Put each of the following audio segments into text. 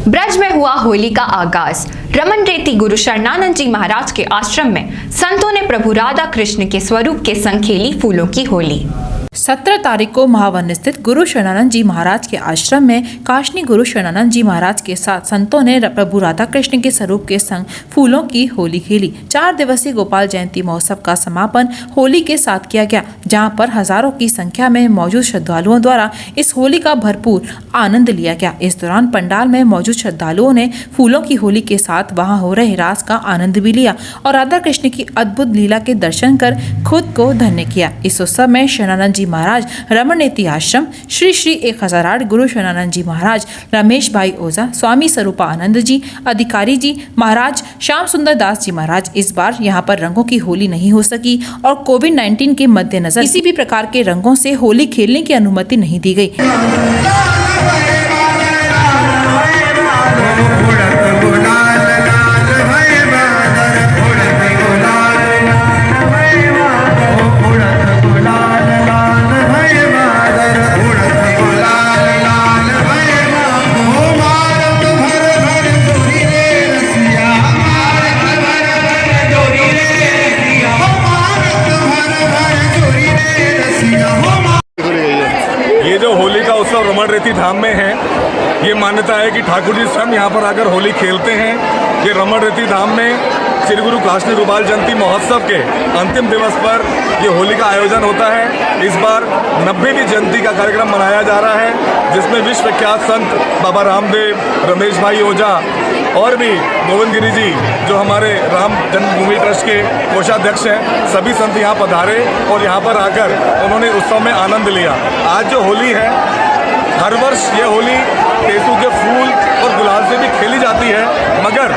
ब्रज में हुआ होली का आगाज। रमन रेती गुरु शरणानंद जी महाराज के आश्रम में संतों ने प्रभु राधा कृष्ण के स्वरूप के संग खेली फूलों की होली। 17 तारीख को महावन स्थित गुरु शरणानंद जी महाराज के आश्रम में काशनी गुरु शरणानंद जी महाराज के साथ संतों ने प्रभु राधा कृष्ण के स्वरूप के संग फूलों की होली खेली। 4 दिवसीय गोपाल जयंती महोत्सव का समापन होली के साथ किया गया, जहां पर हजारों की संख्या में मौजूद श्रद्धालुओं द्वारा इस होली का भरपूर आनंद लिया गया। इस दौरान पंडाल में मौजूद श्रद्धालुओं ने फूलों की होली के साथ वहां हो रहे रास का आनंद भी लिया और राधा कृष्ण की अद्भुत लीला के दर्शन कर खुद को धन्य किया। इस उत्सव में शरणानंद जी महाराज, रमन रेती आश्रम, श्री श्री 1008 गुरु शरणानंद जी महाराज, रमेश भाई ओझा, स्वामी स्वरूपानंद जी, अधिकारी जी महाराज, श्याम सुंदर दास जी महाराज। इस बार यहाँ पर रंगों की होली नहीं हो सकी और कोविड-19 के मद्देनजर किसी भी प्रकार के रंगों से होली खेलने की अनुमति नहीं दी गई। ये जो होली का उत्सव रमन रेती धाम में है, ये मान्यता है कि ठाकुर जी स्वयं यहाँ पर आकर होली खेलते हैं। ये रमन रेती धाम में श्री गुरु काशनी गोपाल जयंती महोत्सव के अंतिम दिवस पर ये होली का आयोजन होता है। इस बार 90वीं जयंती का कार्यक्रम मनाया जा रहा है, जिसमें विश्व विख्यात संत बाबा रामदेव, रमेश भाई ओझा और भी गोविंद गिरी जी जो हमारे राम जन्मभूमि ट्रस्ट के कोषाध्यक्ष हैं, सभी संत यहाँ पधारे और यहाँ पर आकर उन्होंने उत्सव में आनंद लिया। आज जो होली है, हर वर्ष ये होली टेसू के फूल और गुलाल से भी खेली जाती है, मगर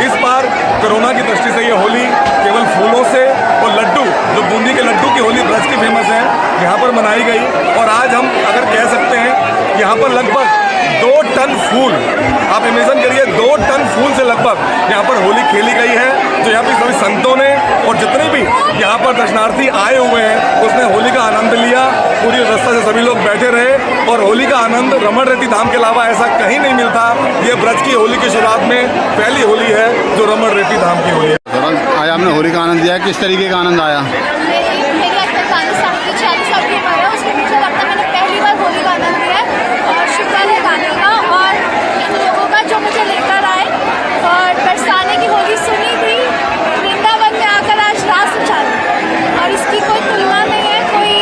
इस बार कोरोना की दृष्टि से ये होली केवल फूलों से और लड्डू, जो बूंदी के लड्डू की होली ब्रज की फेमस है, यहाँ पर मनाई गई। और आज हम अगर कह सकते हैं यहाँ पर लगभग 2 टन फूल, आप इमेजिन करिए 2 टन फूल से लगभग यहाँ पर होली खेली गई है, जो यहाँ पे सभी संतों ने और जितने भी यहाँ पर दर्शनार्थी आए हुए हैं उसने होली का आनंद लिया। पूरी व्यवस्था से सभी लोग बैठे रहे और होली का आनंद रमन रेती धाम के अलावा ऐसा कहीं नहीं मिलता। ये ब्रज की होली की शुरुआत में पहली होली है जो रमन रेती धाम की होली है। आज आपने होली का आनंद लिया, किस तरीके का आनंद आया? मेरी आज तक 40 साल की उम्र है, उसमें मुझे लगता है मैंने पहली बार होली का आनंद लिया है और शुक्र है गाने का और इन लोगों का जो मुझे लेकर आए और बरसाने की होली सुनी थी, वृंदावन में आकर आज रास उछाली और इसकी कोई तुलना नहीं है, कोई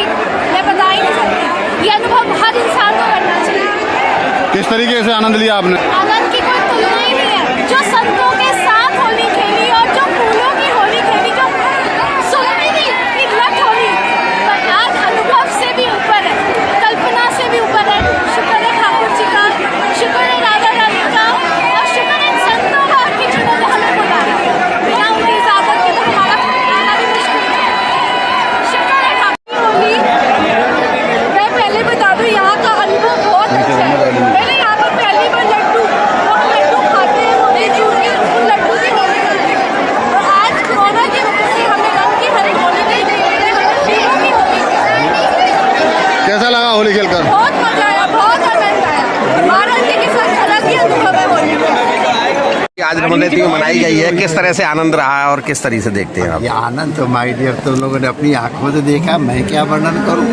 मैं बता ही नहीं सकती। ये अनुभव हर इंसान को करना चाहिए। किस तरीके से आनंद लिया आपने? आनंद की कोई तुलना ही नहीं है। जो संतों के साथ होली खेली और जो फूलों की होली खेली, जो सुनती थी पिघलट होली, पर आज अनुभव से भी ऊपर है, कल्पना से भी ऊपर है। शुक्र है ठाकुर जी का, शुक्र है राधा रानी का और शुक्र है संतों का कि जिन्होंने हमें बुलाया। बिना उनकी इजाजत के तो हमारा आना भी मुश्किल है। शुक्र है ठाकुर की होली। मैं पहले बता दूं, यहाँ का अनुभव बहुत अच्छा है। मैंने यहाँ पर पहली बार लड्डू खाते हैं, मोतीचूर के लड्डू की होली करते हैं और आज कोरोना की वजह से हमें रंग की हरी होली नहीं दे रहे, हमें फूलों की होली। कैसा लगा होली खेलकर? बहुत मजा आया, बहुत आनंद आया। महाराज जी के साथ अलग ही अनुभव है होली में। आज रमन रेती में मनाई गई है, किस तरह से आनंद रहा है और किस तरह से देखते हैं आप? ये आनंद तो माय डियर तुम लोगों ने अपनी आंखों से देखा, मैं क्या वर्णन करूं।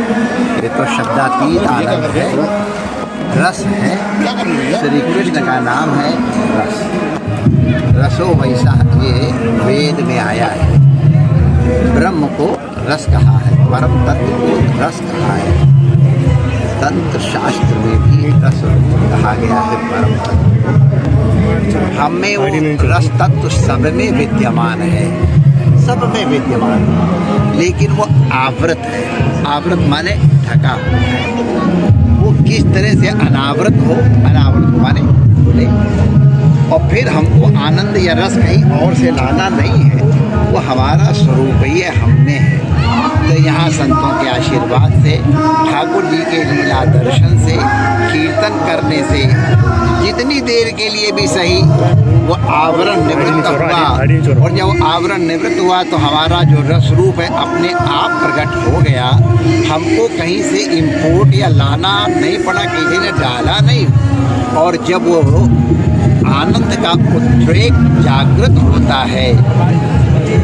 ये तो शब्दातीत आनंद है, रस है। श्री कृष्ण का नाम है रस। रसो वैसा, ये वेद में आया है। ब्रह्म को रस कहा है, परम तत्व को रस कहा है। तंत्र शास्त्र में भी रस कहा गया है परम तत्व। हम में वो रस तत्व सब में विद्यमान है, सब में विद्यमान है, लेकिन वो आवृत है। आवृत माने ढका हुआ है। वो किस तरह से अनावृत हो, अनावृत माने खुले। और फिर हमको आनंद या रस कहीं और से लाना नहीं है, वो हमारा स्वरूप ही है, हम में है। तो यहाँ संतों के आशीर्वाद से, ठाकुर जी के लीला दर्शन से, कीर्तन करने से जितनी देर के लिए भी सही वो आवरण निवृत्त हुआ, और जब आवरण निवृत्त हुआ तो हमारा जो रस रूप है अपने आप प्रकट हो गया। हमको कहीं से इम्पोर्ट या लाना नहीं पड़ा, किसी ने डाला नहीं। और जब वो आनंद का उद्रेक जागृत होता है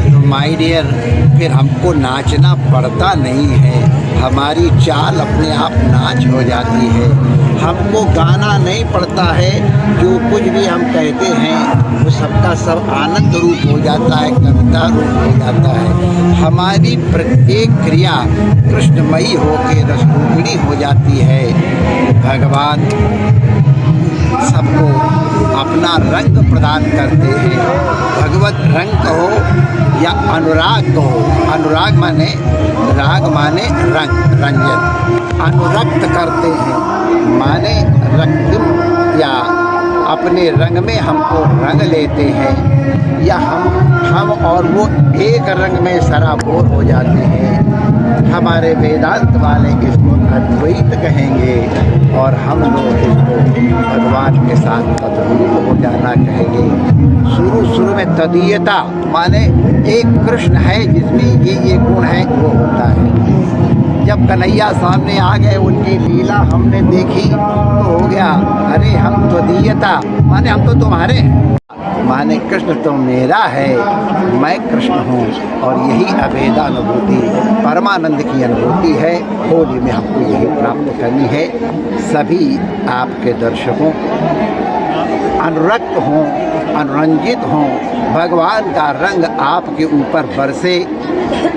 तो माय डियर फिर हमको नाचना पड़ता नहीं है, हमारी चाल अपने आप नाच हो जाती है। हमको गाना नहीं पड़ता है, जो कुछ भी हम कहते हैं वो सबका सब आनंद रूप हो जाता है, कविता रूप हो जाता है। हमारी प्रत्येक क्रिया कृष्णमयी होकर रसरूपिणी हो जाती है। भगवान सबको अपना रंग प्रदान करते हैं। भगवत रंग कहो या अनुराग कहो, अनुराग माने राग माने रंग, रंजन। अनुरक्त करते हैं माने रक्त या अपने रंग में हमको रंग लेते हैं, या हम और वो एक रंग में सराबोर हो जाते हैं। हमारे वेदांत वाले इसको अद्वैत कहेंगे और हम लोग इसको भगवान के साथ तद्रूप हो जाना कहेंगे। शुरू में तदीयता माने एक कृष्ण है जिसमें ये गुण है वो होता है। जब कन्हैया सामने आ गए, उनकी लीला हमने देखी तो हो गया अरे हम तदीयता माने हम तो तुम्हारे हैं, माने कृष्ण तो मेरा है, मैं कृष्ण हूँ। और यही अभेदा अनुभूति परमानंद की अनुभूति है। होली में हमको यही प्राप्त करनी है। सभी आपके दर्शकों अनुरक्त हों, अनुरंजित हों, भगवान का रंग आपके ऊपर बरसे,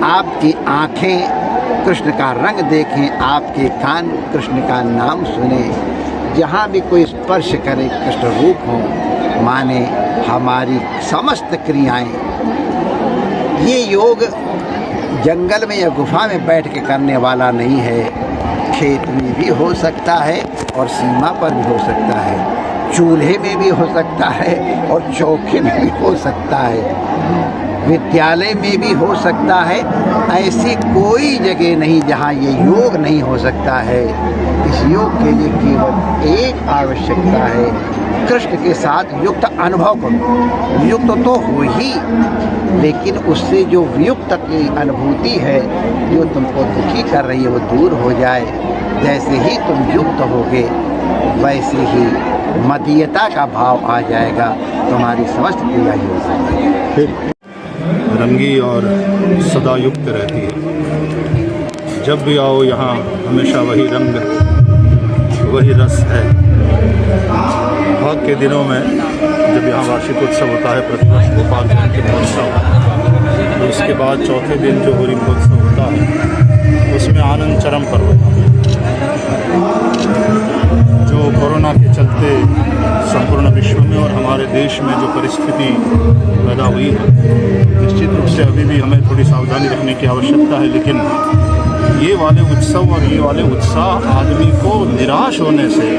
आपकी आँखें कृष्ण का रंग देखें, आपके कान कृष्ण का नाम सुने। जहाँ भी कोई स्पर्श करे कृष्ण रूप हो, माने हमारी समस्त क्रियाएं। ये योग जंगल में या गुफा में बैठ के करने वाला नहीं है, खेत में भी हो सकता है और सीमा पर भी हो सकता है, चूल्हे में भी हो सकता है और चौके में भी हो सकता है, विद्यालय में भी हो सकता है। ऐसी कोई जगह नहीं जहाँ ये योग नहीं हो सकता है। इस योग के लिए केवल एक आवश्यकता है, कृष्ण के साथ युक्त अनुभव करो। युक्त तो हो ही, लेकिन उससे जो वियुक्त की अनुभूति है, जो तुमको दुखी कर रही है, वो दूर हो जाए। जैसे ही तुम युक्त होगे वैसे ही मदीयता का भाव आ जाएगा, तुम्हारी समस्त क्रिया योग होगी। रंगी और सदा युक्त रहती है। जब भी आओ यहाँ हमेशा वही रंग, वही रस है। भाग के दिनों में जब यहाँ वार्षिक उत्सव होता है, प्रतिवर्ष गोपाल के महोत्सव, तो उसके बाद चौथे दिन जो होली महोत्सव होता है उसमें आनंद चरम पर होता है। जो कोरोना के चलते संपूर्ण विश्व में और हमारे देश में जो परिस्थिति पैदा हुई है, निश्चित रूप से अभी भी हमें थोड़ी सावधानी रखने की आवश्यकता है। लेकिन ये वाले उत्सव और ये वाले उत्साह आदमी को निराश होने से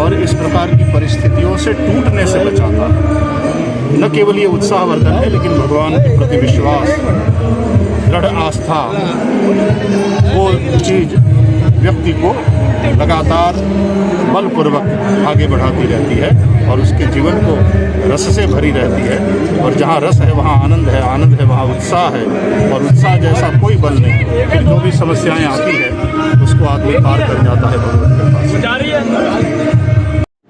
और इस प्रकार की परिस्थितियों से टूटने से बचाता है। न केवल ये उत्साहवर्धन है, लेकिन भगवान के प्रति विश्वास, दृढ़ आस्था, वो चीज़ व्यक्ति को लगातार बलपूर्वक आगे बढ़ाती रहती है और उसके जीवन को रस से भरी रहती है। और जहाँ रस है वहाँ आनंद है, आनंद है वहाँ उत्साह है, और उत्साह जैसा कोई बल नहीं। फिर जो भी समस्याएं आती है उसको आदमी पार कर जाता है भगवान के पास।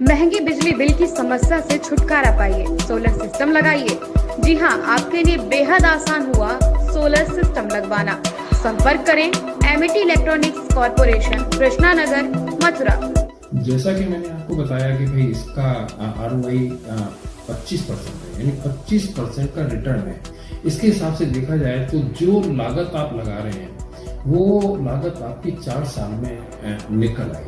महंगी बिजली बिल की समस्या से छुटकारा पाइए, सोलर सिस्टम लगाइए। जी हाँ, आपके लिए बेहद आसान हुआ सोलर सिस्टम लगवाना। संपर्क करें Amity electronics corporation, Krishna Nagar, Mathura. जैसा कि मैंने आपको बताया कि भाई इसका ROI 25% है, यानी 25% का रिटर्न है। इसके हिसाब से देखा जाए तो जो लागत आप लगा रहे हैं वो लागत आपकी 4 साल में निकल आएगी।